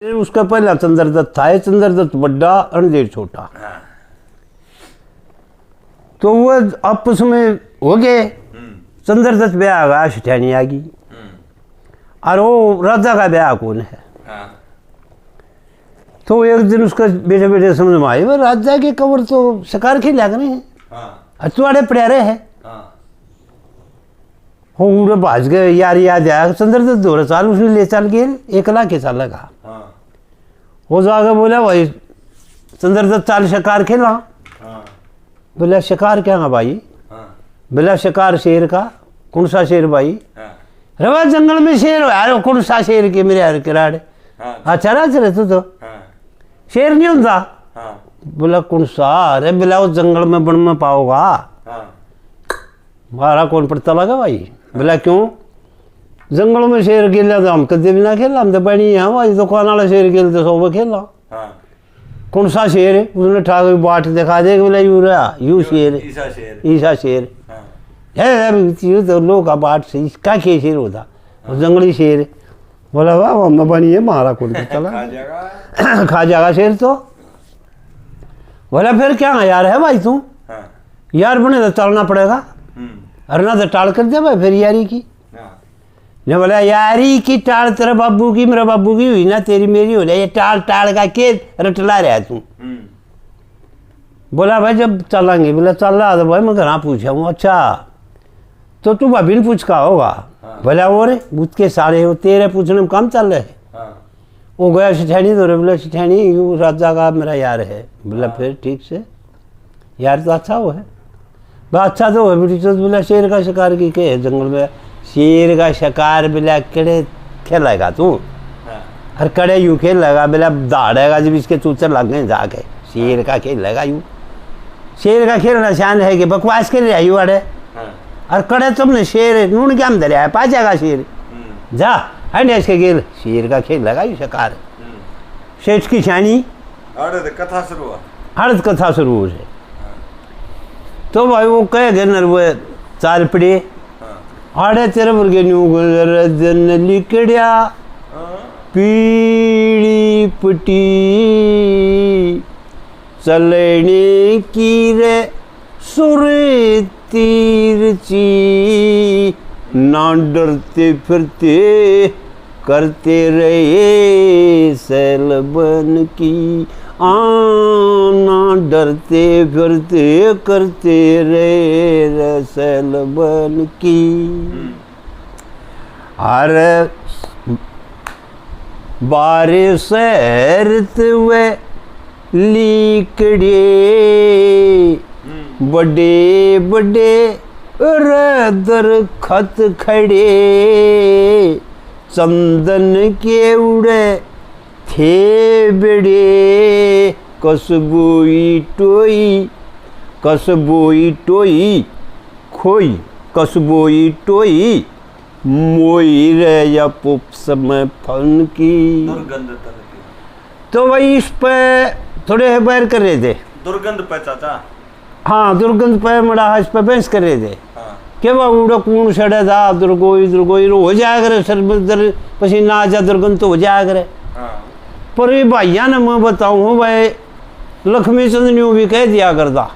उसका पहला चंद्रदत्त था, चंद्रदत्त बड़ा रणधीर छोटा। तो वो आपस में हो गए, चंद्रदत्त ब्याह आ गया, शिठानी आ गई, और वो राजा का ब्याह कौन है। तो एक दिन उसका बेटे बेटे समझ में आई, वो राजा की कबर तो शिकार खेला नहीं, अचुआड़े प्यारे है। वो भाज गए, यार याद आया चंद्रदत्त 2 साल उसने ले चल गए 1 लाख के साल लगा। वो जाकर बोला भाई चंद्रदत्त चाल शिकार खेला। बोला शिकार क्या है भाई। बोला शिकार शेर का। कौन सा शेर भाई। रवा जंगल में शेर हो यार, कौन सा शेर के मेरे यार किराड़। अच्छा राज रहे तो शेर नहीं होता। बोला कौन सा। अरे बोला वो जंगल में बन में पाओगा। मारा कौन पड़ता लगा भाई। बोला क्यों। जंगल में शेर खेला तो हम कदे भी ना खेला, हम तो बनी है भाई, दुकान वाला शेर खेलते 100 खेला। कौन सा शेर है। उसने ठाकुर बाट दिखा दे। बोला यू शेर ईसा शेर है तो लोग का बाट से इसका क्या शेर होता, जंगली शेर। बोला वाह हम बनी है, मारा कौन चला खा जाएगा शेर। तो बोला फिर क्या यार है भाई तू। यार बने तो चलना पड़ेगा, अरे ना तो टाल कर दे भाई फिर यारी की। ने बोला यारी की टाल तेरा बाबू की मेरा बाबू की हुई ना, तेरी मेरी हो जाए, ये टाल टाल का के रटला रहा तू। बोला भाई जब चलेंगे। बोला चल रहा तो भाई मैं घर पूछा हूँ। अच्छा तो तू भाभी ने पूछ का होगा। बोला वो रे बुत के सारे हो तेरे पूछने में काम चल रहे है। वो गया शिठानी तो। बोला शिठानी यू राजा का मेरा यार है। बोला फिर ठीक से यार तो अच्छा हो है। बोला अच्छा तो है बेटी। तो बोला शेर का शिकार की के है जंगल में। शेर का शिकार बोला कड़े खेलेगा तू। हर कड़े यूँ खेलेगा। बोला दौड़ेगा जब इसके चूचर लग गए जाके। शेर का खेलेगा यूँ। शेर का खेलना शान है कि बकवास कर रहा है यू अड़े। और कड़े तुमने शेर नून क्या हम दरिया पा जाएगा शेर। जा हंड इसके गेल शेर का खेलेगा यू शिकार। शेठ की शानी कथा शुरू हर्द कथा शुरू हो जाए। तो भाई वो कहे गए नर वो चार पड़े आड़े तेरे वर्गे न्यू दिन लिकड़िया पीड़ी पटी चलने की रे सुर तीर ची ना डरते फिरते करते रहे सैल बन की आना डरते फिरते करते रे रसल बन की। हर बारिश रत वे लीकड़े बड़े बड़े दर खत खड़े चंदन के उड़े थे बड़े कसबोई टोई खोई कसबोई टोई मोई रे या पुप समय फन की। तो वही इस पे थोड़े बैर कर रहे थे। दुर्गंध पे चाचा। हाँ दुर्गंध पे मड़ा इस पे बहस कर रहे थे। के वह उड़ा कूण सड़े था दुर्गोई हो जाया करे सर पसीना आ जा दुर्गंध तो हो जाया करे। पर ये भाइया ने मैं बताऊँ भाई लक्ष्मी चंद ने भी कह दिया करता।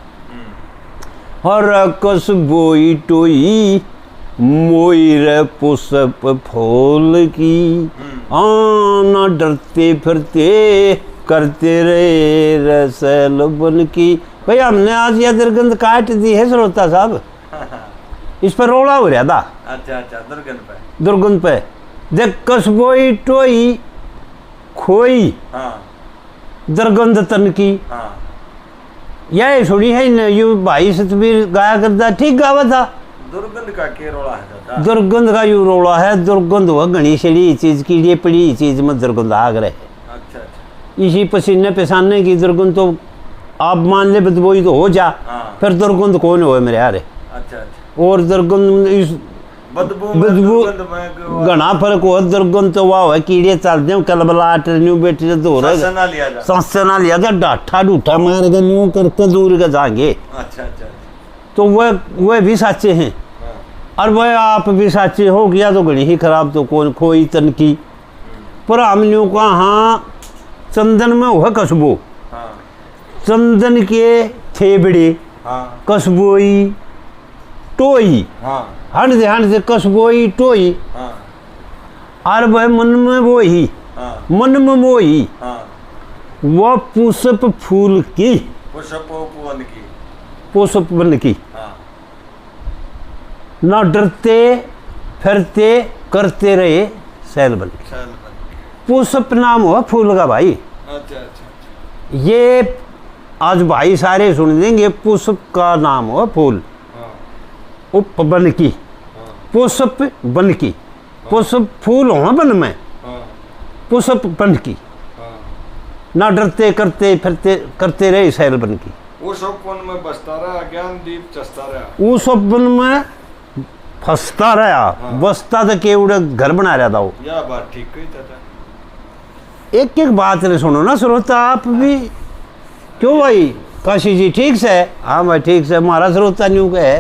और कसबोई टोई मोई रे पुष्प फूल की आना डरते फिरते करते रहे रसल बन की। भाई हमने आज यह दुर्गंध काट दी है श्रोता साहब। इस पर रोड़ा हो रहा था। अच्छा दुर्गंध पे देख कसबोई टोई खोई दुर्गंध तन की। यह सुनी है न यू भाई सतबीर गाया करता ठीक गावा था। दुर्गंध का के रोड़ा है। दुर्गंध का यू रोड़ा है। दुर्गंध हुआ घनी सड़ी चीज की लिए पड़ी चीज में दुर्गंध आग रहे। अच्छा। इसी पसीने पेशाने की दुर्गंध तो आप मान ले बदबोई तो हो जा। फिर दुर्गंध कौन हो मेरे यार। अच्छा। और दुर्गंध इस बदबू घना फर्क हो। दुर्गंध तो वाह है कीड़े चलते हैं कलबलाट न्यू बेटे धो रहे सांस ना लिया गया डाठा डूठा मार के न्यू करके दूर के जाएंगे। अच्छा। तो वह भी साचे हैं। और वह आप भी साचे हो गया तो घड़ी ही खराब तो कौन खोई तन की पर हम यूँ कहाँ चंदन में हुआ कस्बो, हाँ चंदन के थेबड़े हाँ कस्बोई टोई, हाँ हट से कस्बोई टोई, हाँ और वह मन में वो ही, हाँ मन में वो ही, हाँ वह पुष्प फूल की, पुष्प उपवन की, पुष्प बन की, हाँ ना डरते फिरते करते रहे सैल बन की। चल बन पुष्प नाम हुआ फूल का भाई। अच्छा अच्छा ये आज भाई सारे सुन देंगे, पुष्प का नाम हुआ फूल। हाँ उप बन की, हाँ पुष्प बन की, पुष्प फूल हो बन में, हाँ पुष्प बन की, हाँ ना डरते करते फिरते करते रहे सैल बन की। उस उपवन में बसता रहा, ज्ञान दीप चसता रहा। उस बन में फंसता रहा, बसता था के उड़े घर बना रहा था वो। यह बात ठीक कही चाचा। एक एक बात ने सुनो ना श्रोता आप भी। क्यों भाई काशी जी ठीक से? हाँ भाई ठीक से। हमारा श्रोता न्यू के है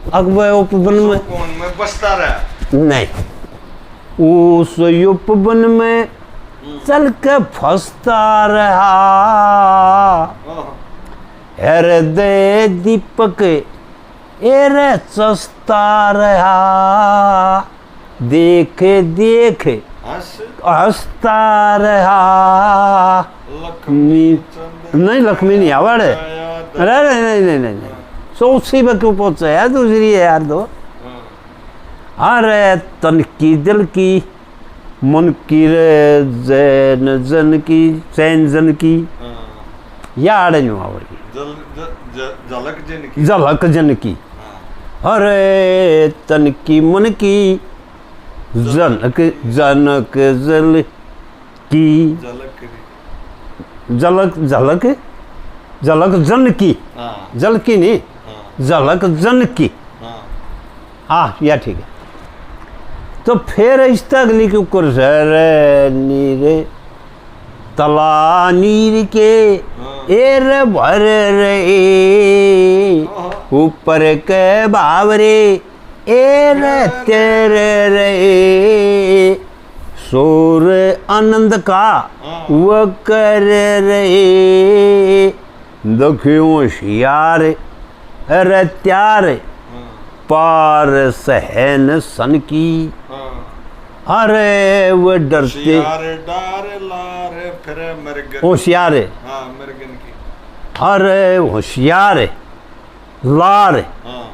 अकबर उपवन में उपवन में बसता रहा। नहीं, उस उपवन में चल के फंसता रहा, हाँ, हृदय दीपक एरे चसता रहा, देख देख हंस हंसता रहा। लक्ष्मी चंद नहीं लक्ष्मी नहीं आवड़ है। छाया अरे नहीं नहीं नहीं नहीं, नहीं। सो उसी में क्यों पहुंचा यार, दूसरी है यार दो। हाँ, अरे तन की दिल की मन की रे जैन जन की चैन जन की हाँ। यार नहीं आवड़ी झलक जिनकी। झलक जन की। हाँ, अरे तन की मन की जनक जनक जल की झलक झलक झलक झलक जन की, हाँ जल की नहीं हाँ झलक जन की। हाँ हाँ या ठीक है। तो फिर इस अगली के ऊपर रे नीरे तला नीर के एर भर रे ऊपर के बावरे एर तेरे रे सोर आनंद का वो कर रे दखियों शियार अरे त्यार पार सहन सन की। हाँ। अरे वो डरते शियार डार लार फिर मृगन। होशियार हाँ मृगन की। अरे होशियार लार हाँ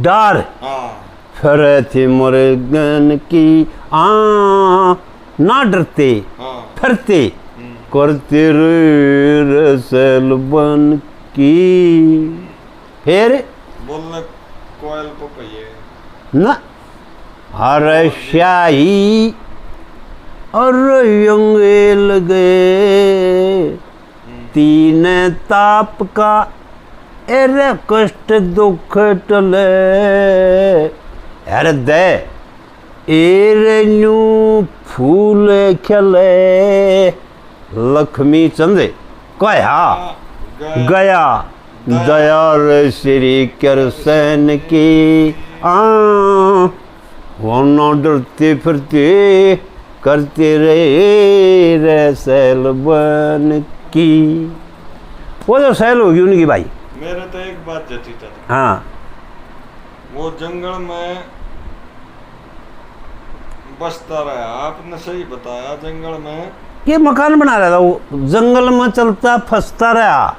डार हाँ फिर थी मुर्गन की आ ना डरते हाँ फिरते करते रसल बन की। फिर बोलने कोयल को कहिए न हर शाही और यंगे लगे तीन ताप का एरे कष्ट दुख टले हृदय एरन्यू फूल खिले लक्ष्मी चंद कया गया दयार श्री कृष्ण की आ वो न डरते फिरते करते रहे सैल बन की। वो तो सैल होगी उनकी भाई। मेरे तो एक बात जची चाचा। हाँ वो जंगल में बसता रहा। आपने सही बताया, जंगल में ये मकान बना रहा था वो, जंगल में चलता फंसता रहा,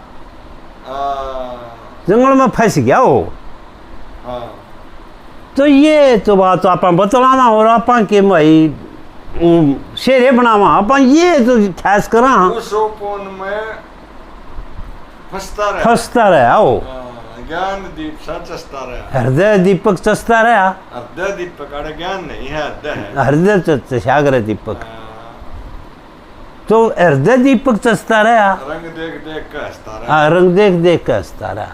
जंगल में फंस गया वो। हाँ तो ये तो बात आप बतलाना और आप के भाई शेरे बनावा आप ये तो ठैस करा उस उपवन में फंसता रहा। फंसता रहा वो, ज्ञान दीप सा चसता रहा। हृदय दीपक चसता रहा। हृदय दीपक अरे ज्ञान नहीं है, हृदय है। हृदय सागर दीपक। हाँ, तो हृदय दीपक चसता रहा। रंग देख देख के हंसता रहा। हाँ रंग देख देख के हंसता रहा।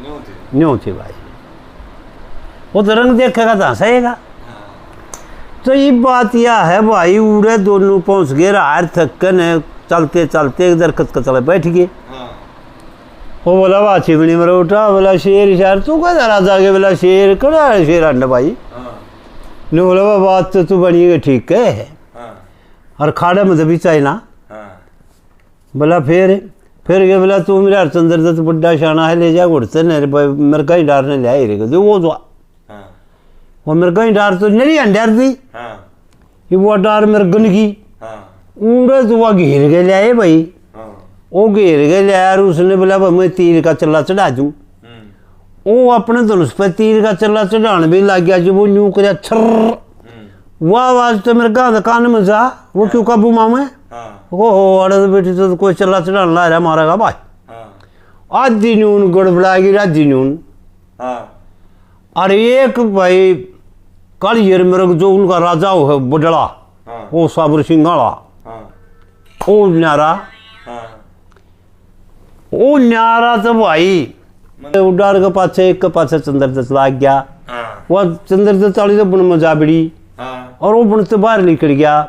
न्यू थी। न्यू थी भाई, वो तो रंग देखेगा तो हंसेगा। हाँ, तो ये बात यह है भाई, उड़े दोनों पहुंच गए रार थकन है, चलते चलते एक दरख्त का तले बैठ गए। हाँ, वो बोला वाह चिमनी में उठा, बोला शेर शार तू क्या राजा आगे, बोला शेर कड़ा शेर अंडा भाई हाँ, ने बोला वाह बात तो तू बनी है ठीक है। हाँ, और खाड़े में दबी चाहिए ना। हाँ बोला फिर के बोला तू मेरा हरचंद्र दत्त बड्डा शाना है ले जा घुड़ते मेरे कहीं डार ने ले आई रे जो वो तो हाँ वो मेरे कहीं डार तो नहीं अंडार दी हाँ कि वो डार मेरे गन की हाँ उड़े तो वह घेर के ले आए भाई। हाँ वो घेर के ले आया और उसने बोला भाई मैं तीर का चला चढ़ा दूँ। वो अपने धनुष पर तीर का चला चढ़ाने भी लग गया। जब वो न्यू कर छर वो आवाज तो मेरे गाँव कान में जा वो क्यों काबू मामे वो हो अरे बेटी तो कोई चला चढ़ाने ला रहा मारेगा भाई। आधी नून गड़बड़ाएगी आधी नून। अरे एक भाई कालियर मेरे जो उनका राजा हो है बडड़ा वो साबर सिंगाड़ा वो न्यारा तो भाई उडार के पाछे एक के पाछे चंद्र दत्त लाग गया। वह चंद्र दत्त वाली तो बुन में जा बिड़ी और वो बुन से बाहर निकल गया।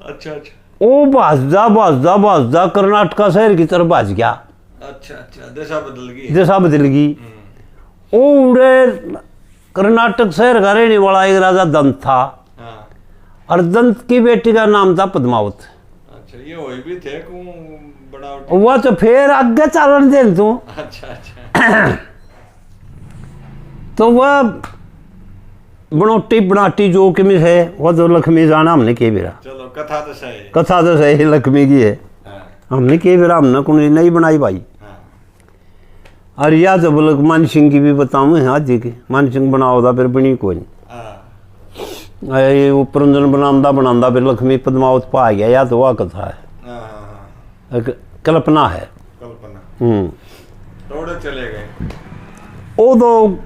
अच्छा अच्छा वो भाजदा कर्नाटक शहर की तरफ भाज गया। अच्छा अच्छा दिशा बदल गई। वो उड़े कर्नाटक शहर का रहने वाला एक राजा दंत था और दंत की बेटी का नाम था पद्मावत। अच्छा ये वही भी थे बड़ा वह तो फिर आगे चलन दे तू। अच्छा अच्छा तो वह बनोटी बनाटी जो कि है वह तो लक्ष्मी जाना हमने के बेरा। चलो कथा तो सही लक्ष्मी की है। हमने के बेरा हमने कुंडली नहीं बनाई भाई। और या तो बोल मान सिंह की भी बताऊँ हाँ जी की मान सिंह बनाओ था फिर बनी कोई नहीं। वो पुरंजन बनांदा फिर लक्ष्मी पद्मावत पा गया या तो वह कथा है कल्पना है। थोड़े चले गए वो तो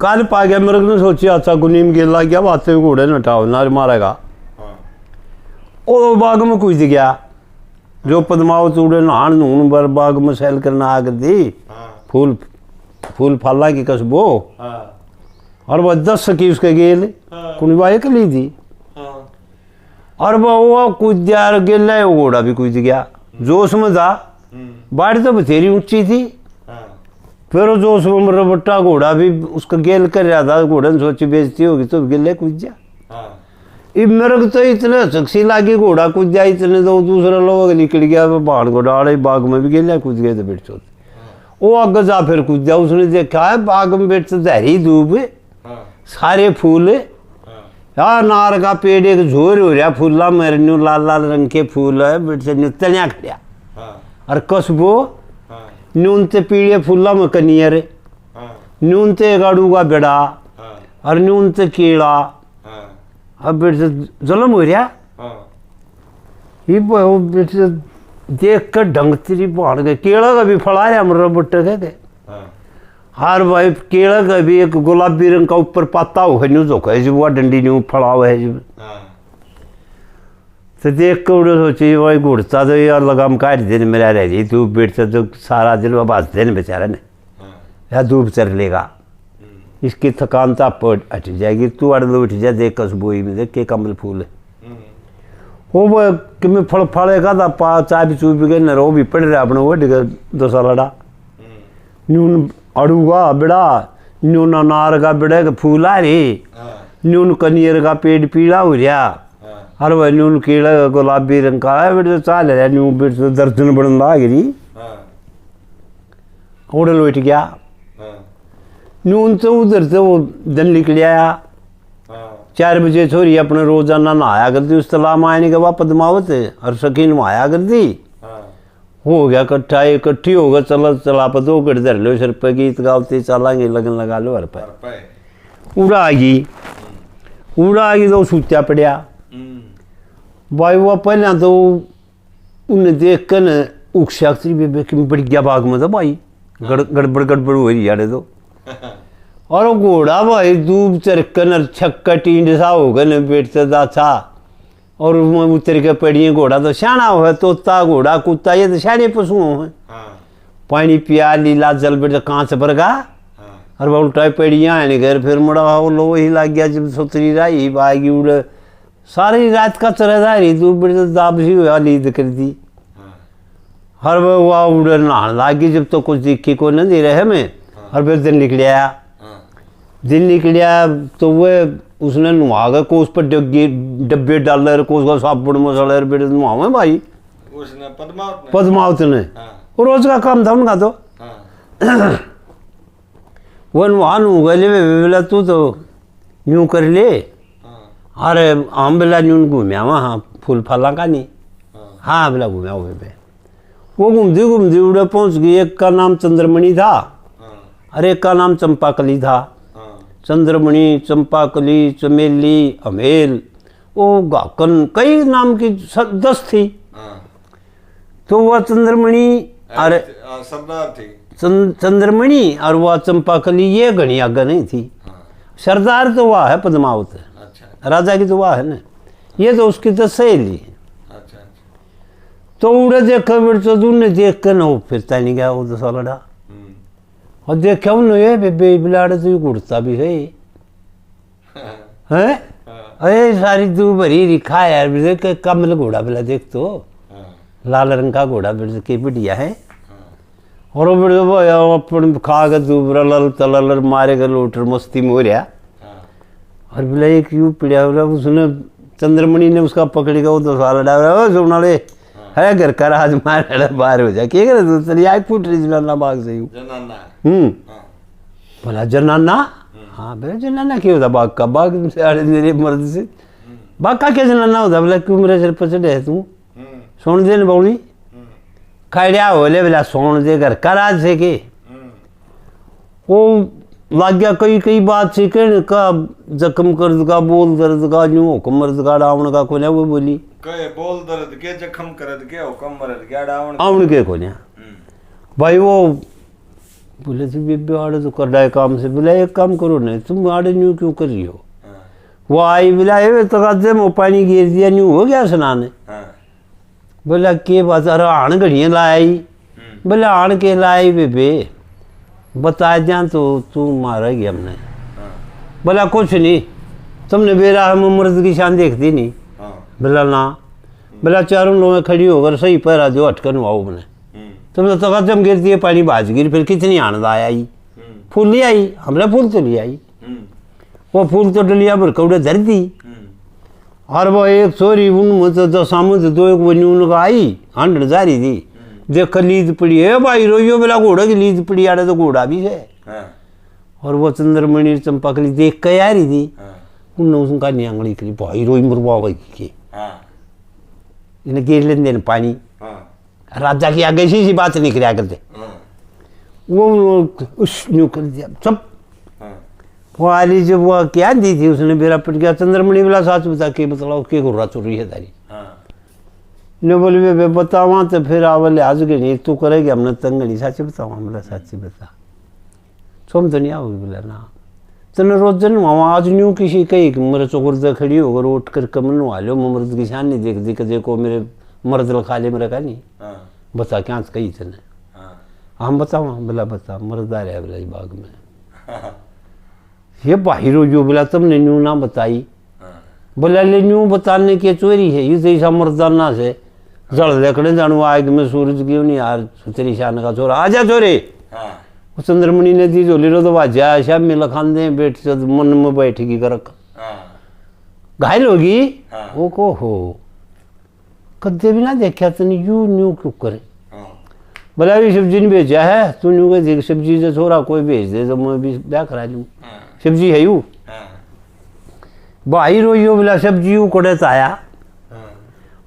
कल पा गया मेरे ने सोची अच्छा गुनीम गिर लग गया बातें घोड़े नटाओ ना मारेगा। वो बाग में कूद गया जो पद्मावत उड़े नहान नून बर बाग में सैल करना आ कर दी फूल फाला की कसबो और वह 10 सकी उसके गेल कुनबा एक ली थी और वह कूद गया गेल घोड़ा भी कूद गया जोश में था। बाढ़ तो बथेरी ऊंची थी फिर जोश में मेरा बट्टा घोड़ा भी उसका गेल कर रहा था। घोड़े ने सोची बेचती होगी तो गेले कूद जा। मेरे को तो इतने सक्सी लागी घोड़ा कूद जाए इतने तो दूसरा लोग निकल गया पहाड़ को डाले बाग में भी गेले कूद गए तो बेट चोते वो आगे जा फिर कूद जा। उसने देखा है बाग में बेट से जहरी धूप सारे फूल यार नार का पेड़ एक झोर हो रहा फूला मेरे न्यू लाल लाल रंग के फूल है बेट से न्यू तनिया खड़िया और कसबो न्यून ते पीड़े फूला में कनियर न्यून ते गाड़ू का बेड़ा और न्यून ते कीड़ा अब बेट से जुलम हो रहा ये बेट से देख कर ढंग तेरी पहाड़ गए। केड़ा का भी फड़ा रहा मर बुट्टे के हर भाई केड़ा का भी एक गुलाबी रंग का ऊपर पत्ता हो न्यू जो है जब वह डंडी न्यू फड़ा हुआ है जब तो देख कर उड़े सोची भाई घुड़ता तो यार लगाम काट दिन मेरा रह जी धूप बैठता तो सारा दिन वह बात दिन बेचारा ने या धूप चर लेगा इसकी थकान तो आप हट जाएगी तू अड़ उठ जा देख कसबोई में देख के कमल फूल है वो कि मैं फल फड़ेगा था पा चाय भी चूप गए न वो भी पड़ रहा अपने वो डिगा दोसा लड़ा न्यून अड़ूगा बेड़ा न्यून अनार का बेड़ा का फूल आ रही न्यून कनियर का पेड़ पीला हो रहा हर वह न्यून कीड़ा गुलाबी रंग का है बेटे चाल रहा न्यू बेट से दर्जन बन ला गिरी उड़ल बैठ गया न्यून से उधर से वो दिन निकल आया 4 बजे छोरी अपने रोजाना नहाया करती उस तालाब में आने के बाद पद्मावत और सकीन नहाया करती हो गया इकट्ठी हो गया चला पतो कर धर लो सिर पे गीत गावती चलांगे लगन लगा लो हर पे उड़ा आ गई तो सूत्या पड़िया भाई वो पहले तो उन्हें देख कर न उकसाक्ति भी बढ़ गया बाग में तो भाई गड़बड़ हो रही यार तो और वो घोड़ा भाई दूब चरकन छक्का टींड सा होगा न बैठता था था और उतर के पड़िए घोड़ा तो शाना हो तोता घोड़ा कुत्ता ये तो शाने पशु हो पानी पिया लीला जल बैठ कांच भर गा और वह उल्टा पड़िया है घर फिर मुड़ा वो लो ही लग गया जब सुतरी रही बागी उड़ सारी रात का चरदा रही दूब बैठ दाब सी हुआ लीद कर दी हर वह उड़ नहाने लागी जब तो कुछ दिखी को न दे रहे हमें और फिर दिन निकल आया तो वह उसने नुआ गए कोस पर डब्बे डाल रहे कोस का साबुन मसाला बेटे नुआवे भाई उसने पद्मावत ने हाँ। वो रोज का काम था उनका तो हाँ। वो नुआ नु गए बोला तू तो यूं कर ले हाँ। अरे हम बोला यूं घूमया वहाँ फूल फला का नहीं हाँ। हाँ बोला घूमया हुए पे वो घूमती उड़े पहुंच गई। एक का नाम चंद्रमणि था हाँ। और एक का नाम चंपाकली था। हाँ। चंद्रमणि चंपाकली चमेली अमेल वो गाकन कई नाम की 10 थी। हाँ। तो वह चंद्रमणि अरे सरदार थी। चंद्रमणि और वह चंपाकली ये घनी आगे नहीं थी। हाँ। सरदार तो वह है पद्मावत अच्छा। राजा की तो वह है ना ये तो उसकी तो सहेली है। अच्छा। तो उड़े देखा फिर तो तूने देख कर ना फिरता नहीं गया वो तो सालड़ा और देखा उन्होंने ये बेबे बिलाड़े तो घुड़ता भी है हैं अरे सारी तू भरी रिखा यार देख कमल घोड़ा बिला देख तो लाल रंग का घोड़ा बिल के बढ़िया है और वो अपन खा के दूबरा लल तलल मारे के लोटर मस्ती में हो रहा और बोला एक यूँ पिड़िया बोला उसने चंद्रमणि ने उसका पकड़ी का वो तो साला डाल सोना ले है घर का राज मारे बाहर हो जाए क्या करे तू चलिए आग फूट रही जनाना बाग से बोला जनाना हाँ बोला जनाना क्या होता बाग का बाग से आड़े मेरे मर्द से बाग का क्या जनाना होता बोला क्यों मेरे सिर पर चढ़े तू सोन दे बौली खाड़िया बोले बोला सोन दे घर का राज से के वो लग गया कई बात से का जख्म कर्द का बोल दर्द का यूं हुक्म मर्द का रावण का खोलिया वो बोली कहे बोल दर्द के जख्म करद के हुक्म मर्द के रावण रावण के खोलिया भाई वो बोले थे बेबे आड़े तो कर रहा है काम से बोला एक काम करो नहीं तुम आड़े न्यू क्यों कर रही हो वो आई बोला तकाते में पानी गिर दिया न्यू हो गया स्नान बोला के बात अरे आण घड़ियाँ लाई बोला आण के लाई बेबे बता दिया तो तू मारा गया हमने बोला कुछ नहीं तुमने बेरा हम मर्द की शान देखती नहीं बोला ना बोला चारों लोग खड़ी होकर सही पैरा जो अटकर नुआओ मैंने तुमने तो कदम गिरती है पानी बाज गिर फिर कितनी आनंद आया आई फूल ले आई हमने फूल तो ले आई वो फूल तो डलिया पर कौड़े धर दी और वो एक छोरी उन तो सामने दो एक बनी उनका आई हंड जा रही थी देख लीद पड़ी है भाई रोइयो बोला घोड़ा की लीद पड़ी आड़े तो घोड़ा भी है और वो चंद्रमणि चंपाकली देख के आ रही थी उनने उसका न्यांगड़ी करी भाई रोई मरवा के इन्हें गिर लेते पानी राजा की आगे सी बात नहीं कराया करते वो उस न्यू कर दिया सब वो आली जब वो क्या दी थी उसने बेरा पट गया चंद्रमणि वाला साथ बता के मतलब के गुर्रा चोरी है तारी ने बोली वे बतावा तो फिर आवले आज के नहीं तू करेगी हमने तंग नहीं साची बतावा बोला साची बता सोम तो नहीं आओगी बोला ना तने रोज जन वहाँ आज न्यू किसी कही मेरे चौकुर्द खड़ी होकर उठ कर कमन वालो मर्द की शान नहीं देख दी कि देखो मेरे मर्द लखा ले मेरा का नहीं बता क्या कही तने हम बतावा बोला बता मर्द आ रहा बोला बाग में ये बाहर जो बोला तुमने न्यू ना बताई बोला ले न्यू बताने की चोरी है ये तो ऐसा मर्दाना से जड़ देखने जानू आग में सूरज क्यों नहीं यार तेरी शान का छोरा आजा छोरे चंद्रमणि ने दी झोली रो तो वाजा शाम में लखान दे बैठ मन में बैठेगी करक घायल होगी वो को हो कदे भी ना देखा तने यू न्यू क्यों करे बोला भी सब्जी नहीं भेजा है तू न्यू के सब्जी से छोरा कोई भेज दे तो मैं भी ब्याह करा लूँ सब्जी है यू भाई रोइयो बोला सब्जी यू कड़े आया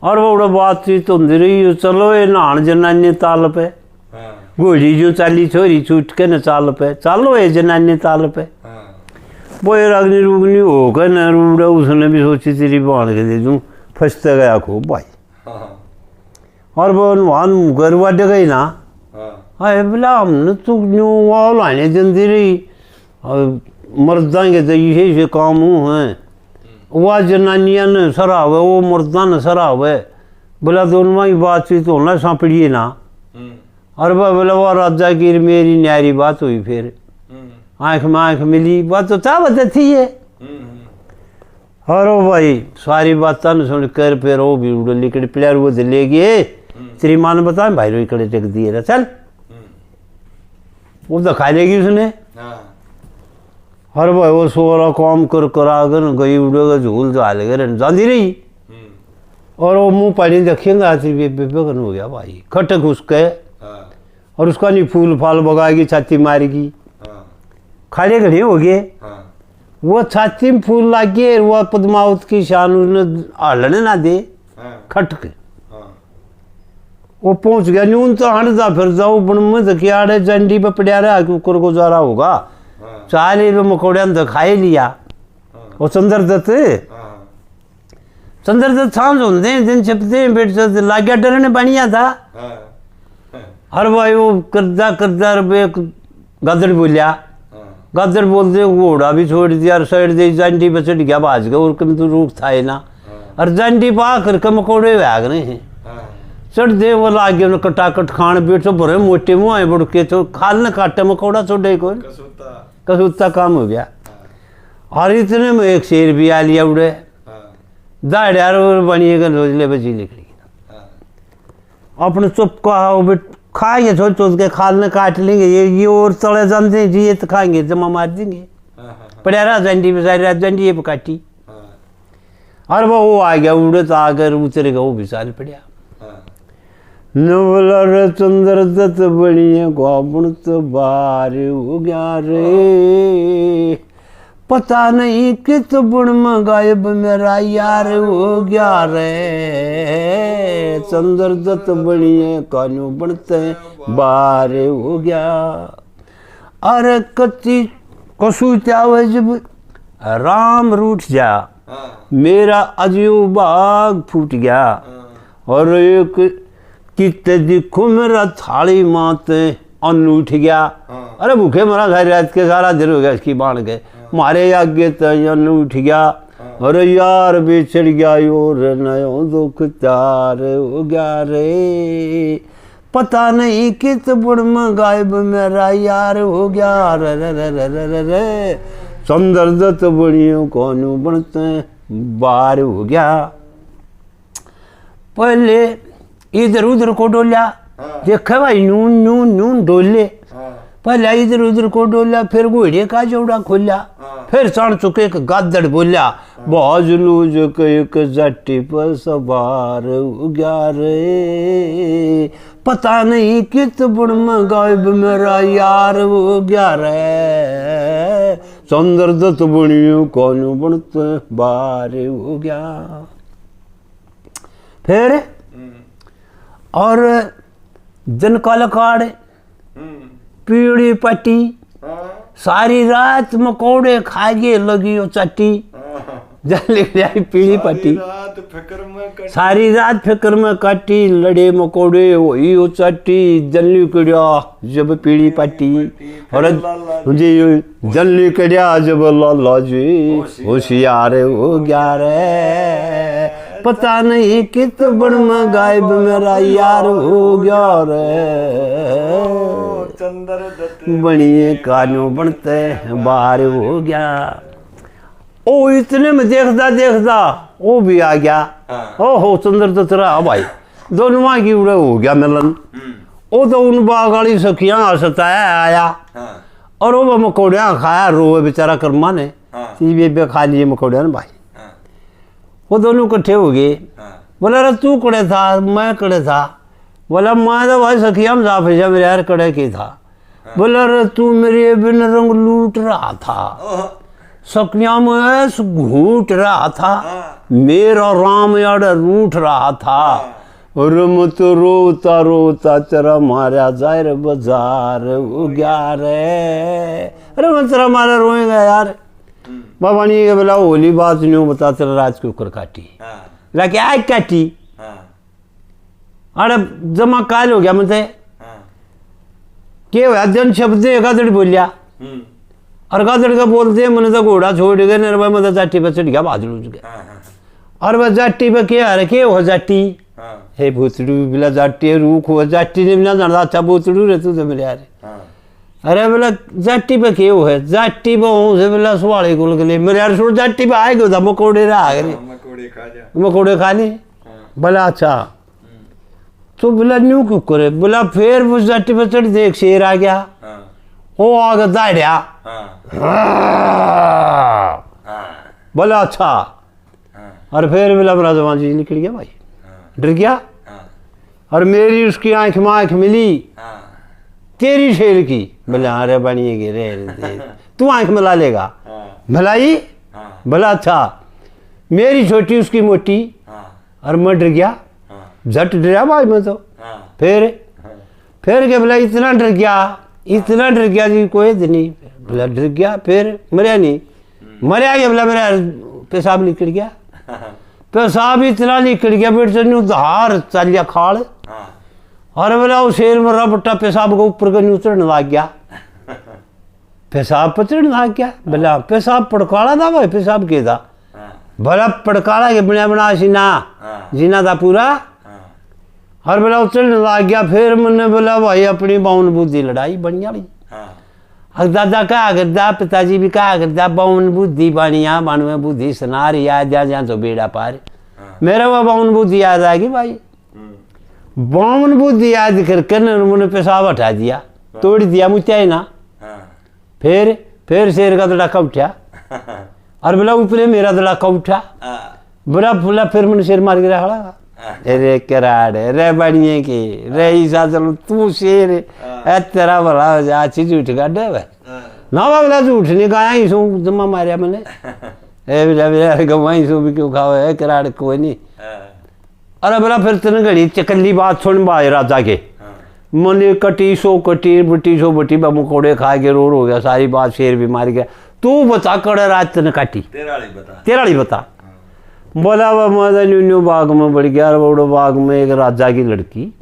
और वो उड़ा बातचीत होती रही चलो ये नहान जनानी ताल पे घोड़ी जो चाली छोरी छूट के न चाल पे चलो ये जनानी ताल पे वो ये रागनी रुगनी होकर न रूड़ा उसने भी सोची तेरी बांध के दे दूँ फंसते गया खूब भाई और वो वहाँ गरवा गई ना अरे बोला हमने तो न्यू वहाँ लाने जल्दी रही और मर्दा के तो ये काम है वह जनानिया ने सराव है वो मर्दा ने सराव है बोला दोनों की बातचीत होना सांपड़िए ना और वह बोला वो राजा की मेरी न्यारी बात हुई फिर आँख में आँख मिली बात तो था बताती है और वो भाई सारी बात न सुन कर फिर वो भी उड़ लिकड़ प्लेयर वो ले गए तेरी माँ ने बताया भाई रोई कड़े टेक दिए चल वो तो खा लेगी उसने अरे भाई वो सोरा काम कर कर गई उड़ेगा झूल जाल गए जाती रही और वो मुंह पानी देखेंगे आती बेबे हो गया भाई खटक उसके और उसका नहीं फूल फाल बगाएगी छाती मारेगी खड़े खड़े हो गए वो छाती में फूल लागे वो पद्मावत की शान उसने हलने ना दे खटक वो पहुंच गया न्यून तो हट जा फिर जाओ बन में क्या जंडी पे पड़ा रहा कुकर गुजारा होगा चाले पे मकोड़े तो खाए लिया वो चंद्रदत्त सांझ होते दिन छपते बेट लाग्या डरने बनिया था हर भाई वो करदा गदड़ बोलिया गदड़ बोलते घोड़ा भी छोड़ दिया साइड दे जंडी पे चढ़ गया भाज गया और कम तो रूख था ना और जंडी पा करके मकोड़े भाग रहे हैं चढ़ दे वो लागे उन्हें कटाकट खान बैठो भरे मोटे मुँह बुड़ के तो खाल न काटे मकोड़ा छोड़े को कसूता काम हो गया और इतने में एक शेर भी आ लिया उड़े दाड़ बनिएगा रोजले बची निकली अपने चुप कहा खाएंगे छोड़ छोड़ के खाल न काट लेंगे ये और तले जानते जी ये तो खाएंगे जमा मार देंगे पड़ा रहा जंडी पे सारी रात जंडी ये पे काटी और वो आ गया उड़े तो आकर उतरेगा वो भी साल पड़ा नवलर चंद्रदत्त बनिए गोबण तो बार हो गया रे पता नहीं कित बुण में गायब मेरा यार हो गया रे चंद्रदत्त बनिए कानू बनते बार हो गया अरे कच्ची कसू चावे जब राम रूठ जा मेरा अजू बाग फूट गया और एक कितने दिखो मेरा थाली माते अन्न उठ गया अरे भूखे मरा सारी रात के सारा दिन हो गया इसकी बाण के मारे आगे तो अन्न उठ गया अरे यार बिछड़ गया और नयो दुख तार हो गया रे पता नहीं कित बुढ़ में गायब मेरा यार हो गया रे रे रे रे रे रे रे चंद्रदत्त बनियो कौन बनते बार हो गया पहले इधर उधर को डोलिया देखा भाई नून नून नून डोले पहले इधर उधर को डोलिया फिर घोड़े का जोड़ा खोलिया फिर चढ़ चुके एक गादड़ बोलिया बाजलूज एक जट्टी पर सवार हो गया रे पता नहीं कित बुढ़ में गायब मेरा यार हो गया रे चंद्रदत्त बनियो कौन बनते बार हो गया फिर और दिन काल काड़ पीड़ी पट्टी सारी रात मकोड़े खागे लगी वो चट्टी पीड़ी पट्टी सारी रात फिक्र में काटी लड़े मकोड़े वही वो चट्टी जल्ली कड़िया जब पीड़ी पट्टी और मुझे जल्ली कड़िया जब लाला जी होशियार हो गया रे पता नहीं कित बड़ में गायब मेरा यार हो गया रे बनिए कानू बनते बाहर हो गया ओ इतने में देखता देखता वो भी आ गया ओ हो चंद्रदत्त रहा भाई दोनों की उड़े हो गया मिलन वो तो उन बागाड़ी सखियां हंसता है आया और वो मकोड़िया खाया रोए बेचारा कर्मा ने बेबे खा लिए मकोड़िया ने भाई वो दोनों इकट्ठे हो गए बोला अरे तू कड़े था मैं कड़े था बोला मैं तो भाई सखिया में जा भेजा मेरे यार कड़े की था बोला अरे तू मेरे बिन रंग लूट रहा था सखिया में घूट रहा था मेरा राम यार रूठ रहा था और मत रोता रोता तेरा मारा जाए बाजार हो गया रे अरे मैं तेरा मारा रोएगा यार बाबा नहीं के बोला होली बात नहीं बता तेरा राज के ऊपर काटी लाके आग काटी अरे जमा काल हो गया मुझे के हुआ जन शब्द गादड़ बोलिया और गादड़ का बोलते मैंने तो घोड़ा छोड़ गए नरवा मतलब जाटी पे चढ़ गया बादल उठ गया और वह जाटी पे क्या है के हो जाटी हे भूतड़ू बिला जाटी रूख हो जाटी ने बिना जानता अच्छा भूतड़ू रे तू तो मेरे यार अरे बोला जाटी पे क्यों है जाटी पे हूँ से बोला सुवाड़े गुल के लिए मेरे यार सुन जाटी पे आएगा था मकोड़े रहा मकोड़े खा ली बोला अच्छा तो बोला न्यू क्यों करे बोला फिर उस जाटी पे चढ़ दे एक शेर आ गया वो आगे दाड़िया बोला अच्छा। और फिर बोला मेरा जवान जी निकल गया भाई, डर गया। और मेरी उसकी आंख में आंख मिली, तेरी शेर की। बोले अरे बनिए रे तू आंख मिला लेगा। भलाई बोला अच्छा। मेरी छोटी उसकी मोटी। और मैं डर गया, झट डरा भाई मैं तो। फिर क्या बोला इतना डर गया जी कोई नहीं। बोला डर गया फिर मरिया नहीं, मरिया गया। बोला मेरा पेशाब निकल गया, पेशाब इतना निकल गया बेट से धार चल गया खाड़। और बोला वो शेर मरा बट्टा पेशाब को ऊपर का उतरने लग गया, पेशाब पचड़ने लग गया। बोला पेशाब पड़काड़ा था भाई, पेशाब के था। भला पड़काड़ा के बना जीना था पूरा। और बोला उतरने लग गया। फिर मैंने बोला भाई अपनी बाउन बुद्धि लड़ाई बढ़िया भाई। दादा कहा करता, पिताजी भी कहा करता बाउन बुद्धि बढ़िया बानवे बुद्धि सुनार याद जा जा तो बेड़ा पार। मेरा वो बाउन बुद्धि याद आ गई भाई। बाउन बुद्धि याद करके उन्होंने पेशाब हटा दिया, तोड़ दिया मुत्या ही ना। फिर शेर का दड़ाका उठा। और बोला ऊपर मेरा दड़ाका उठा। बोला फिर मैंने शेर मार गिरा खड़ा। अरे कराड़ रे बढ़िए की रे ईसा चलो तू शेर तेरा भला हो जा अच्छी झूठ काट ना बोला झूठ नहीं कहा ही सो जमा मारिया मैंने। ए गवाई सो भी क्यों खाओ है कराड़ कोई नहीं। अरे बोला फिर तेने घड़ी चकली बात सुन बाज राजा के मने कटी सो बटी बाबू कोड़े खा के रोर हो गया सारी बात। शेर भी मार गया। तू बता कड़े रात तेने काटी तेराड़ी बता। बोला वह मदन बाग में बढ़ गया। बड़ो बाग में एक राजा की लड़की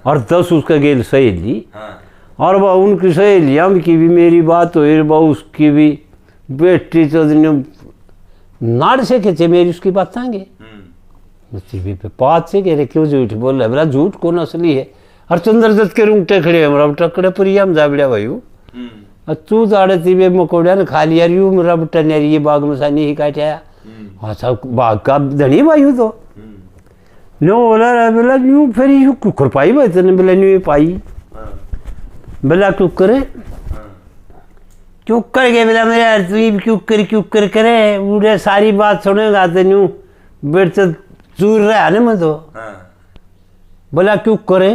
और 10 उसका गेल सहेली। और वह उनकी सहेलियाँ की भी मेरी बात हुई, वह उसकी भी बेटी तो नाड़ से खींचे मेरी उसकी बात आएंगे बात से कह रहे क्यों झूठ बोल रहे। बोला झूठ कौन असली है। और चंद्रदत्त के रूंगटे खड़े हमारा टकड़े पुरिया में जा बढ़िया भाई। तू दाड़े तीबे मकोड़िया ने खा लिया रू मेरा बट्टा नहीं ये बाग में सानी ही काटाया। अच्छा बाग का धनी भाई तो नो बोला बोला यूं फिर यू कुकर पाई भाई तेने बोला न्यू पाई। बोला कुकर के बोला मेरा तू कुकर करे उड़े सारी बात सुनेगा तो न्यू बेट से चूर रहा ना मैं तो। बोला क्यों करे।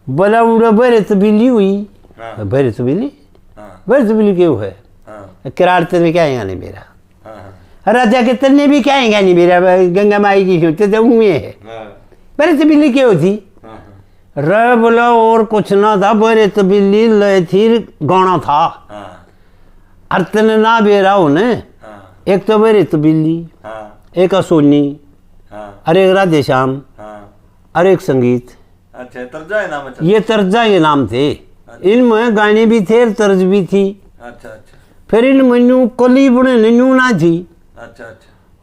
बोला उड़े बरे तो बिल्ली हुई। बरे तो बिल्ली क्यों है किराड़ तेरे क्या है नहीं मेरा। राजा के तन्ने भी क्या है नहीं मेरा गंगा माई की सोचते तो हुए है। बरे तो बिल्ली क्यों थी। रे बोला और कुछ ना था बरे तो बिल्ली लय थी गाना था। और तेने ना बेरा हो ने एक तो बरे तो बिल्ली एक सोनी और एक राधे श्याम और एक संगीत। अच्छा तर्जा है नाम। ये तर्जा के नाम थे। इनमें गाने भी थे तर्ज भी थी। अच्छा फिर इन मनु कली बुने नन्यू ना थी। अच्छा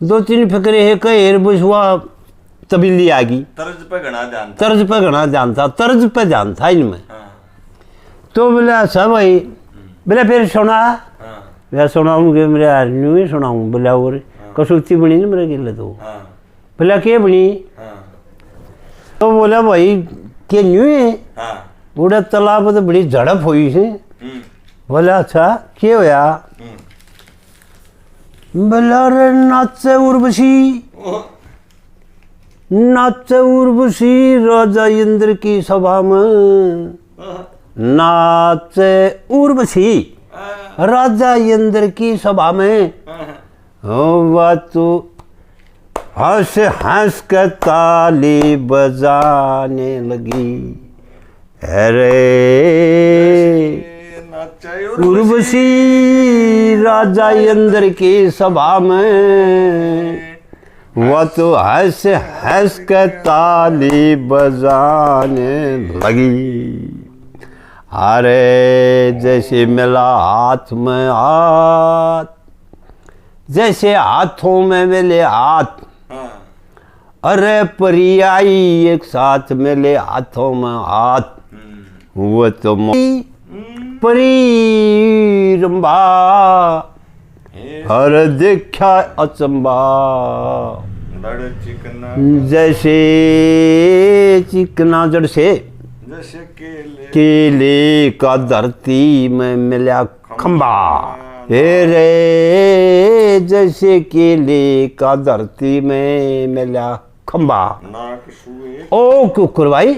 2-3 फिक्रे है कहेर बुझवा तबिल्ली आ गई। तर्ज पे घना ध्यान था तर्ज पे ध्यान था इनमें। तो बोला सब भाई बोला फिर सुना। मैं सुनाऊंगे मेरे न्यू ही सुनाऊँ। बोला और कसूती बनी ना मेरे गिले तो। बोला क्या बनी। तो बोला भाई के न्यू है बूढ़े तालाब तो बड़ी झड़प हुई है। बोला अच्छा क्या होया। बोला रे नाचे उर्वशी राजा इंद्र की सभा में। नाचे उर्वशी राजा इंद्र की सभा में। वह तो हंस के ताली बजाने लगी। अरे उर्वशी राजा इंद्र की सभा में वह तो हंस के ताली बजाने लगी। अरे जैसे मिला हाथ में हाथ, जैसे हाथों में मिले हाथ। अरे परी आई एक साथ मिले हाथों में हाथ। वो तो परी रंबा हर देखा अचंबा। जैसे चिकना जड़ से जैसे केले का धरती में मिला खंबा, हे रे जैसे केले का धरती में मिला खंबा। नाक सुए ओ कुकुर भाई,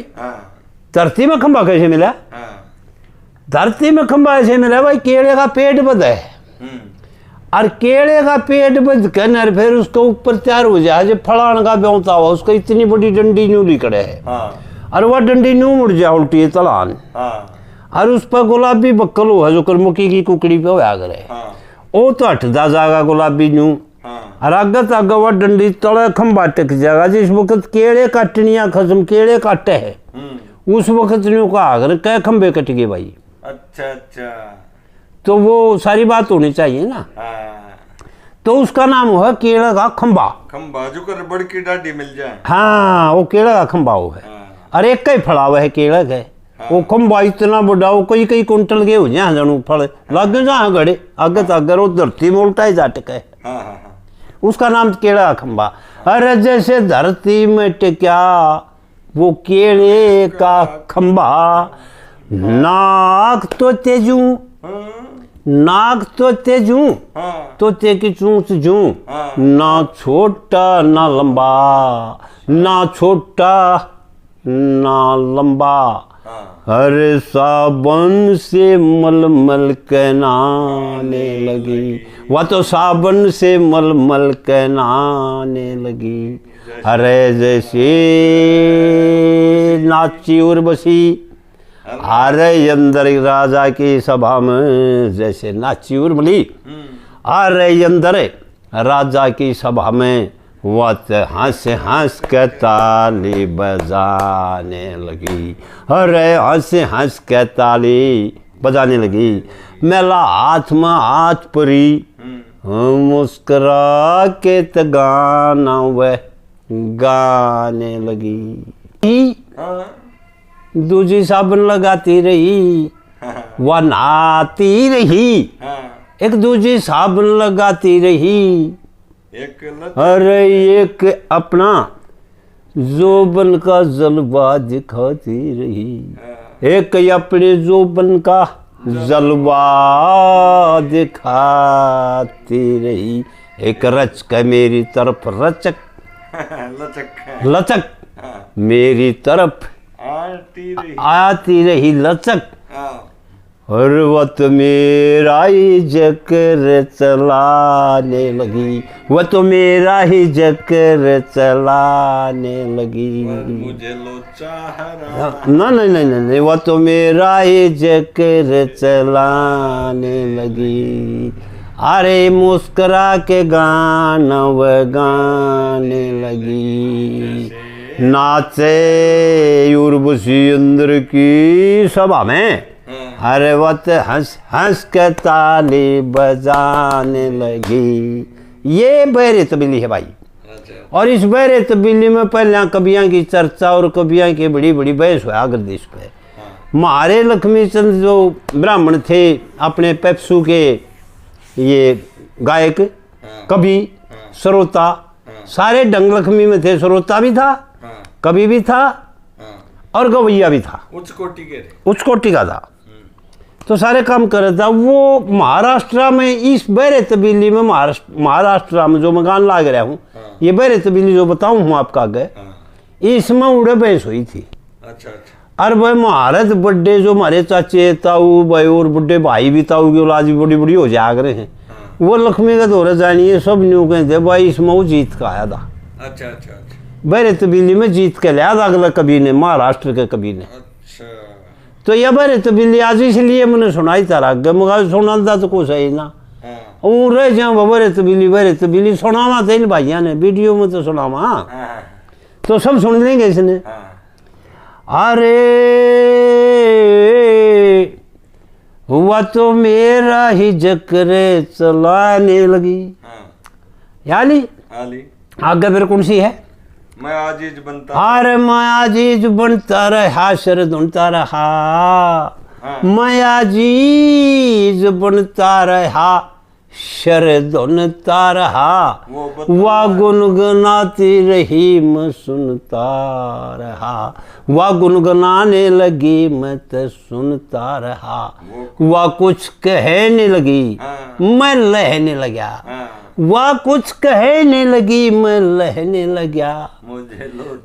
धरती में खंबा कैसे मिला? धरती में खंबा ऐसे मिला भाई, केले का पेड़ बंधा है और केले का पेड़ बंध कर फिर उसके ऊपर तैयार हो जाए जो फलान का ब्योता हुआ, उसको इतनी बड़ी डंडी न्यू लिखड़े है और वह डंडी न्यू मुड़ जा उल्टी है तलान और उस पर गुलाबी बक्कल हुआ जो करमुकी की कुकड़ी पे होया करे, वो तो हटदा जाएगा गुलाबी न्यू और आगत आगे वह डंडी तले खंबा टिक जाएगा। जिस वक्त केले काटनिया खत्म केले काटे है उस वक्त न्यू का आगर कै खंबे कट गए भाई। अच्छा अच्छा, तो वो सारी बात होनी चाहिए ना। तो उसका नाम हुआ केला का खंबा। खंबा जो कर बड़ की डाडी मिल जाए, हाँ वो केला का खंबा हो है और एक ही फड़ा हुआ है केला का। वो खंबा इतना बड़ा वो कई कई कुंटल के हो जाए जनू फल लगे जहाँ गड़े आगे तक वो धरती में उल्टा ही जा टिका है, उसका नाम केला का खंबा। अरे जैसे धरती में टिका वो केले का खंबा, नाक तो तेजू नाक तो तेजू तो ते की चूंच जू, ना छोटा ना लंबा, ना छोटा ना लंबा। हरे साबन से मलमल के नहाने लगी, वह तो साबन से मलमल के नहाने लगी। अरे जैसे नाची उर्वशी, अरे अंदर राजा की सभा में जैसे नाची उर्वली, अरे अंदर राजा की सभा में वत हंस हंस के ताली बजाने लगी। अरे हंस हंस के ताली बजाने लगी। मेला हाथ में हाथ परी मुस्कुरा के त गाना वह गाने लगी। दूजी साबुन लगाती रही वह नहाती रही, एक दूजी साबुन लगाती रही। अरे एक अपना जोबन का जलवा दिखाती रही, एक अपने जोबन का जलवा दिखाती रही। एक रच के मेरी तरफ रचक लचक मेरी तरफ आती रही लचक। और वह तो मेरा ही जकर चलाने लगी, वह तो मेरा ही जकर चलाने लगी। मुझे लोचा ना नहीं नहीं नहीं, वह तो मेरा ही जकर चलाने लगी। अरे मुस्कुरा के गाना वह गाने लगी। नाचे उर्वशी इंद्र की सभा में, अरे वत हंस हंस के ताली बजाने लगी। ये बहरे तबीली है भाई। और इस बहरे तबीली में पहले कवियाँ की चर्चा और कवियाँ की बड़ी बड़ी बहस हुआ गर्दिश पे। महारे लक्ष्मी चंद जो ब्राह्मण थे अपने पेप्सू के ये गायक कवि श्रोता सारे डंग लक्ष्मी में थे। श्रोता भी था, कवि भी था और गवैया भी था, उच्च कोटि का था। तो सारे काम कर रहा था वो। महाराष्ट्र में इस बहरे तबीली में महाराष्ट्र में जो मैं गान लाग रहा हूँ, ये बहरे तबीली जो बताऊँ हूँ आपका आगे, इसमें उड़े बहस हुई थी। अच्छा अच्छा। और भाई महाराज बड्डे जो हमारे चाचे ताऊ भाई और बुढ़े भाई भी ताऊ की औलाद भी बड़ी बड़ी हो जा रहे हैं, वो लक्ष्मी का दौरा जानिए सब न्यू कहते भाई इसमें वो जीत का आया था। अच्छा अच्छा अच्छा। बहरे तबीली में जीत के लिया था अगला कवि ने, महाराष्ट्र के कवि ने। अच्छा। तो यह बहरे तबीली आज इसलिए मैंने सुनाई तारा मगा सुना था तो कुछ है ना रह जाओ बहरे तबीली सुनावा थे इन भाइया ने वीडियो में तो सुनावा तो सब सुन लेंगे इसने। अरे हुआ तो मेरा ही जकरे चलाने लगी। याली आगे फिर कौन सी है? मैं आजीज बनता, अरे मैं आजीज बनता रहा शर ढूंढता रहा, मैं आजीज बनता रहा शरदुन तारहा वो बता- वा गुनगुनाती रही मैं सुनता रहा, वा गुनगुनाने लगी मैं तो सुनता रहा, वा कुछ कहने लगी हाँ। मैं लहने लगा, हाँ, वह कुछ कहने लगी मैं लहने लगा,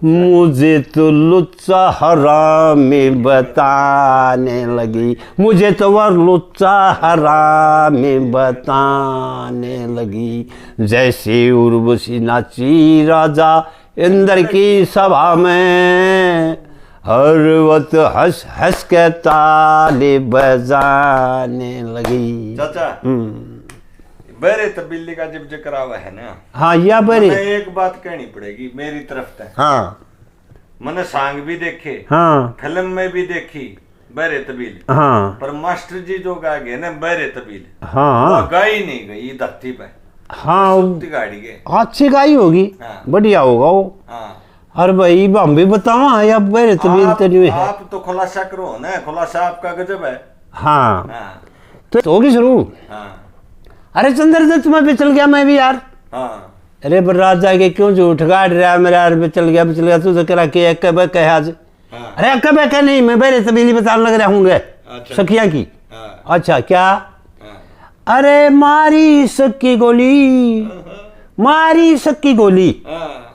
मुझे तो लुच्चा हरामी बताने लगी, मुझे तो वह लुच्चा हरामी बताने लगी। जैसे उर्वशी नाची राजा इंद्र की सभा में, हर वक्त हंस हंस के ताली बजाने लगी। चाचा बहरे तबीली का जब जिक्र आवा है ना, हाँ या बरे, मैंने एक बात कहनी पड़ेगी मेरी तरफ से। हाँ मैंने सांग भी देखे, हाँ फिल्म में भी देखी बहरे तबीली, हाँ पर मास्टर जी जो गा गए ना बहरे तबीली, हाँ वो गाई नहीं गई धरती पे, हाँ सुनती गाड़ी गए। अच्छी गाई होगी, हाँ। बढ़िया होगा वो। हाँ, अरे भाई हम भी बतावा या बहरे तबील तो नहीं है। आप तो खुलासा करो ना, खुलासा आपका गजब है। हाँ हाँ, तो होगी शुरू। हाँ, अरे चंद्रदत्त मैं भी चल गया, मैं भी यार। हाँ, अरे पर राजा के क्यों झूठ गाड़ रहा है मेरा, यार भी चल गया तू तो करा के एक कह आज। हाँ, अरे अक्का बैका नहीं, मैं बहरे तबीली बताने लग रहा हूँ अच्छा। सखिया की। हाँ, अच्छा क्या? हाँ, अरे मारी सक्की गोली, मारी सक्की गोली, हाँ,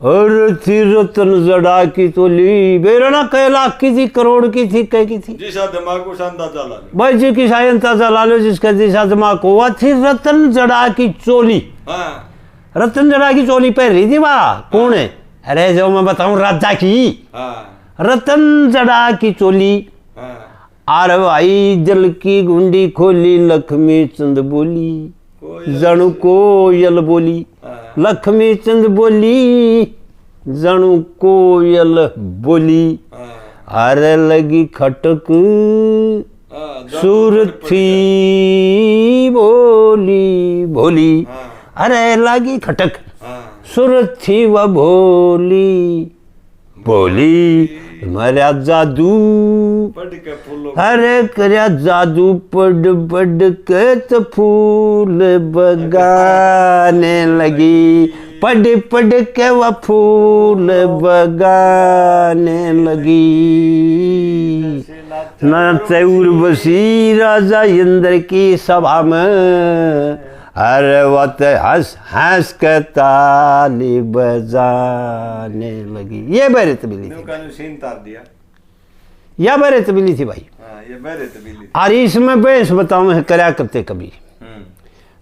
और थी रतन जड़ा की तोली, बेरना कह लाख की थी, करोड़ की थी, कह की थी। जिसा दिमाग को अंदाजा ला लो। भाई जी की शायद अंदाजा ला लो जिसका जैसा दिमाग को। वह थी रतन जड़ा की चोली, हाँ, रतन जड़ा की चोली पहन रही थी वाह। कौन है? अरे जो मैं बताऊं राजा की, हाँ, रतन जड़ा की चोली। हाँ, आर भाई जल की गुंडी खोली, लक्ष्मी चंद बोली, जणु कोयल बोली, हाँ, लक्ष्मी चंद बोली, जणु कोयल बोली। हाँ, अरे लगी खटक हाँ, सुर थी बोली भोली, हाँ, अरे लगी खटक हाँ, सुर थी वह भोली बोली। मरा जादू पढ़ के फूलों अरे करया जादू पढ़ के तो फूल बगाने लगी, पढ़ के वह फूल बगाने लगी। नाचे उर्वशी राजा इंद्र की सभा में, अरे वत हंस हंस के ताली बजाने लगी। ये बहरे तबीली थी, सीन तार दिया। या बहरे तबीली थी भाई। हाँ, ये बहरे तबीली थी। और इसमें बेस बताऊं है करया करते कभी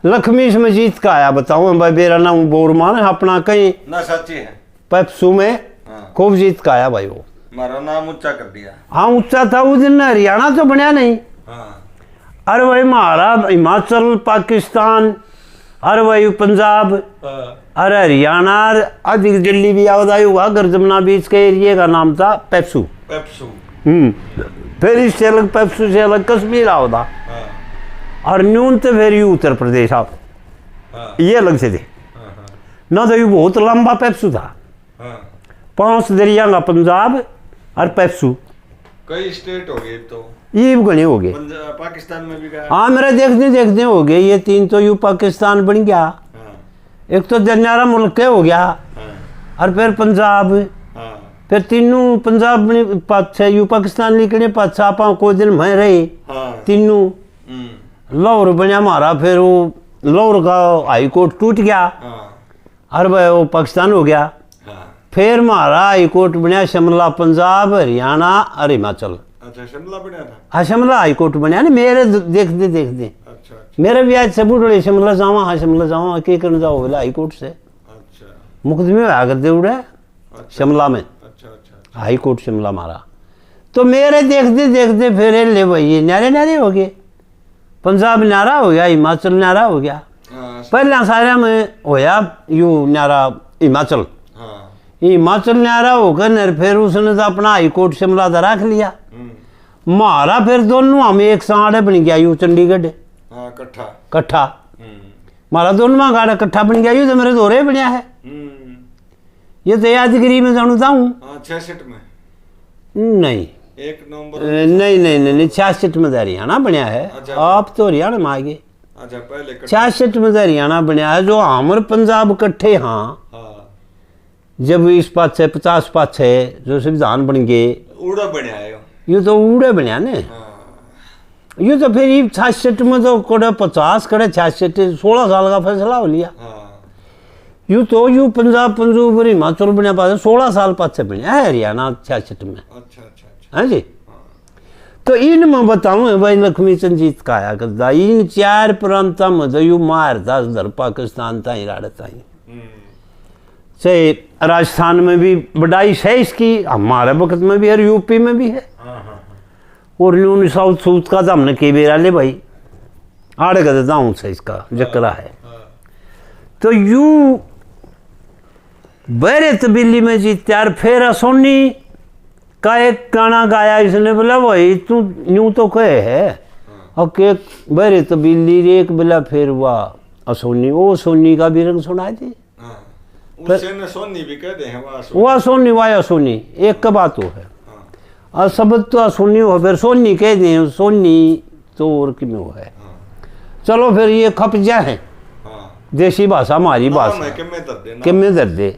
लक्ष्मी इसमें जीत का आया बताऊं भाई। मेरा नाम बोरमान है अपना, कहीं ना सच्ची है। पेप्सू में हाँ, खूब जीत का आया भाई वो। मारा नाम ऊंचा कर दिया। हाँ ऊंचा था उस दिन, हरियाणा तो बनया नहीं। हाँ, अरे भाई हमारा हिमाचल पाकिस्तान, अरे भाई पंजाब, हाँ, अरे हरियाणा, अधिक दिल्ली भी आवदा हुआ। गर्जमना बीच के एरिए का नाम था पेप्सू। पेप्सू। फिर इससे अलग पेप्सू से अलग कश्मीर आवदा, हाँ, और न्यून तो फिर यू उत्तर प्रदेश आओ, हाँ, ये अलग से थे हाँ, हाँ, ना। तो ये बहुत लंबा पेप्सू था, हाँ, 5 दरिया का पंजाब और पेप्सू, कई स्टेट हो गए तो। ये घने हो गए। पाकिस्तान में भी गया। हाँ मेरा देखते हो गए ये 3 तो यू पाकिस्तान बन गया, हाँ, एक तो दरमियाना मुल्क हो गया, हाँ, और फिर पंजाब, हाँ, फिर तीनों पंजाब बने पाछे यू पाकिस्तान निकले पाछा आप को दिन में रहे हाँ, तीनों। लाहौर बनया हमारा, फिर वो लाहौर का हाई कोर्ट टूट गया, हाँ, और भाई वो पाकिस्तान हो गया। हाँ। फिर हमारा हाई कोर्ट बनया शिमला पंजाब, हरियाणा और हिमाचल। अच्छा, शिमला बढ़िया था। हाँ शिमला हाई कोर्ट बनया ना मेरे देखते देखते। अच्छा, अच्छा, मेरा भी आज सब उड़े शिमला जावा, हाँ शिमला जावा, के करने जाओ बोला हाई कोर्ट से अच्छा, मुकदमे होया करते उड़े अच्छा, शिमला में, अच्छा, अच्छा, हाई कोर्ट शिमला मारा। तो मेरे देखते देखते फिर ले भाई ये न्यारे न्यारे हो गए, पंजाब न्यारा हो गया, हिमाचल न्यारा हो गया। हाँ, पहले सारे में होया यू न्यारा हिमाचल, हाँ, हिमाचल न्यारा होकर न फिर उसने तो अपना हाई कोर्ट शिमला का रख लिया। मारा फिर दोनों हम एक साढ़े बन गया यू चंडीगढ़ हाँ, कट्ठा। कट्ठा, मारा दोनों गाड़ा कट्ठा बन गया। यू तो मेरे दोरे बनया है, ये तो यादगिरी में जानू जाऊँ। हाँ, 66 में नहीं 1 नवंबर। नहीं नहीं नहीं 66 में हरियाणा बनया है। अच्छा। आप तो हरियाणा में आ गए। अच्छा पहले 66 में तो हरियाणा बनया है, जो आमर पंजाब कट्ठे हाँ हाँ जब इस पाछे 50 पाछे जो संविधान बन गए, उड़ा बनया है ये तो उड़े बनया ने। हाँ ये तो फिर 66 में तो कड़े 50 कड़े 66 16 साल का फैसला हो लिया। हाँ यूँ तो यूँ पंजाब पंजूब और हिमाचल बनया पास 16 साल पाछे बनया है हरियाणा 66 में। अच्छा अच्छा अच्छा हाँ जी। तो इनमें बताऊँ भाई लक्ष्मी चंद जीत का आया करता, इन 4 प्रांतों में तो यूँ मारता उधर पाकिस्तान ताई राड़ता ही से राजस्थान में भी बढ़ाई है इसकी, हमारे वक्त में भी है, यूपी में भी है, हाँ हाँ और यूं साउथ सूथ का तो हमने कई बेरा ले भाई आड़ कर देता हूँ से इसका जकरा है। तो यू बहरे तबीली में जी त्यार फेर सोनी का एक गाना गाया इसने, बोला भाई तू यूं तो कहे है और के बहरे तबीली एक बोला फिर वाह असोनी, ओ सोनी का भी रंग सुना दी, उससे न सोनी भी कहते हैं वह सोनी वाया सोनी एक का बात हो है। और शब्द तो सोनी हो फिर सोनी कह दें, सोनी तो और कि में हो है। चलो फिर ये खप जा है देसी भाषा हमारी भाषा किमें दर्दे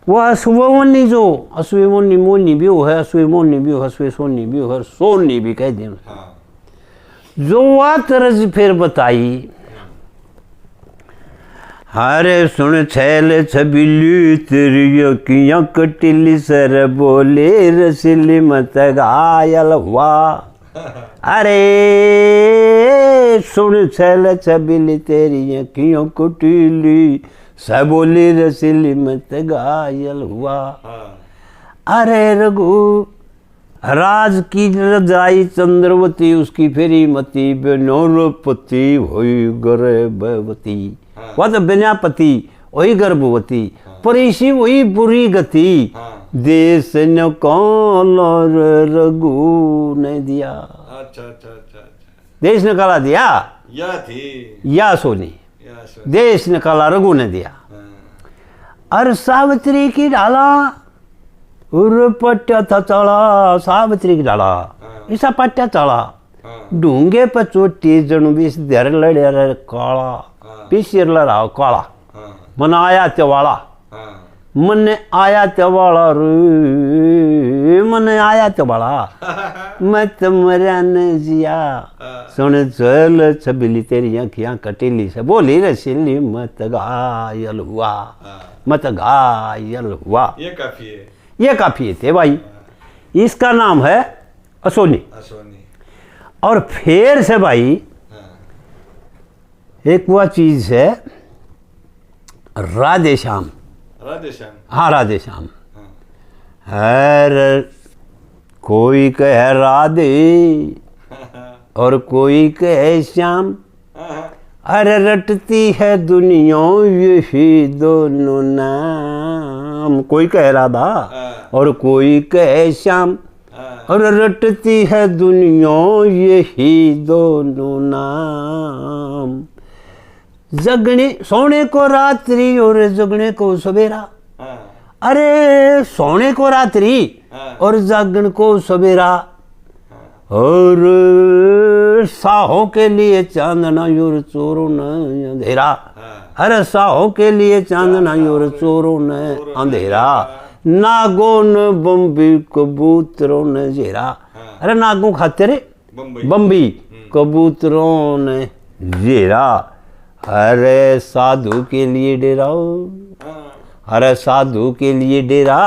वह असुवनी जो असुए मोनी मोनी भी हो है, असुए मोनी भी हो, असुए सोनी भी हो है, सोनी भी कह दें जो वह तरज फिर बताई। हारे सुन छैल छबिली तेरी अखियां कटिली सर बोले रसिली मत घायल हुआ। अरे सुन छैल छबिली तेरी अखियां कटिली सर बोले रसिली मत घायल हुआ। अरे रघु राज की रजाई चंद्रवती उसकी फेरी मती बेनौरपति हुई गर्भवती। वह तो बिनापति वही गर्भवती पर इसी वही बुरी गति देश न कौन रघु ने दिया। अच्छा अच्छा अच्छा देश ने काला दिया या थी या सोनी देश ने काला रघु ने दिया। और सावित्री की डाला उर पट्या था चला, सावित्री की डाला ऐसा पट्या चला ढूंगे पर चोटी जनु बीस धर लड़े काला पीछे लड़ाओ काला मन आया त्यवाला मन आया त्यवाला रे मन आया त्यवाला मत मरा न जिया सुन चल छबिली तेरी आँखियाँ कटीली से बोली रसीली मत घायल हुआ मत घायल हुआ। ये काफी है, ये काफी थे भाई। इसका नाम है असोनी। और फिर से भाई एक वह चीज है राधे श्याम। राधे श्याम हाँ राधे श्याम है। कोई कहे राधे और कोई कहे श्याम, अरे रटती है दुनिया यही दोनों नाम। कोई कहे राधा और कोई कहे श्याम और रटती है दुनिया यही दोनों नाम। जगने सोने को रात्रि और जगने को सवेरा, अरे सोने को रात्रि और जागने को सवेरा। और साहों के लिए चांदना और चोरों ने अंधेरा, अरे साहों के लिए चांदना और चोरों ने अंधेरा। नागों ने बम्बी कबूतरों ने जेरा, अरे नागों खाते रे बम्बी कबूतरों ने जेरा। अरे साधु के लिए डेरा, अरे साधु के लिए डेरा।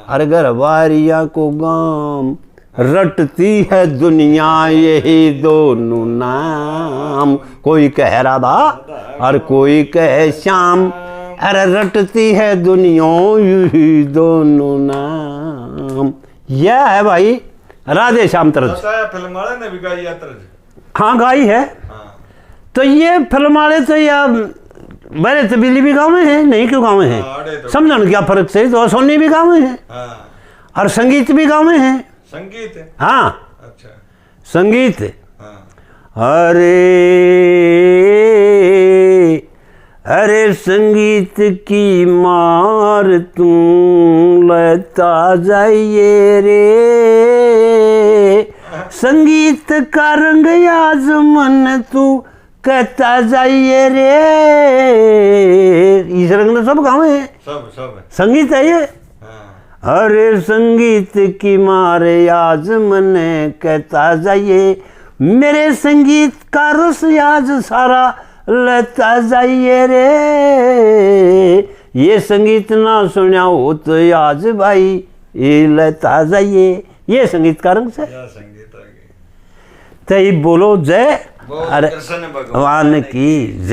अरे घरवारिया को गाम रटती है दुनिया यही दोनों नाम। कोई कह राधा और कोई कहे श्याम, अरे रटती है दुनिया यही दोनों नाम। यह है भाई राधे श्याम तरज। फिल्म वाले ने भी गाई तरज। हाँ गाई है। तो ये फिल्म वाले तो या मेरे तबीली भी गाँव में है, नहीं क्यों गाँव में है समझो क्या फर्क से। तो सोनी भी गाँव में है और संगीत भी गाँव में है। संगीत है हाँ अच्छा संगीत। अरे अरे संगीत की मार तुम लेता जाइए रे, संगीत का रंग आज मन तू कहता जाइए रे, इस रंग में सब गाँव है, सब सब संगीत है ये। हाँ। अरे संगीत की मारे आज मने कहता जाइए, मेरे संगीत का रस आज सारा लेता जाइए रे, ये संगीत ना सुना हो तो आज भाई ये लेता जाइए, ये संगीत का रंग से। क्या संगीत आ गया। तई बोलो जय बोल अरे कृष्ण भगवान की जय।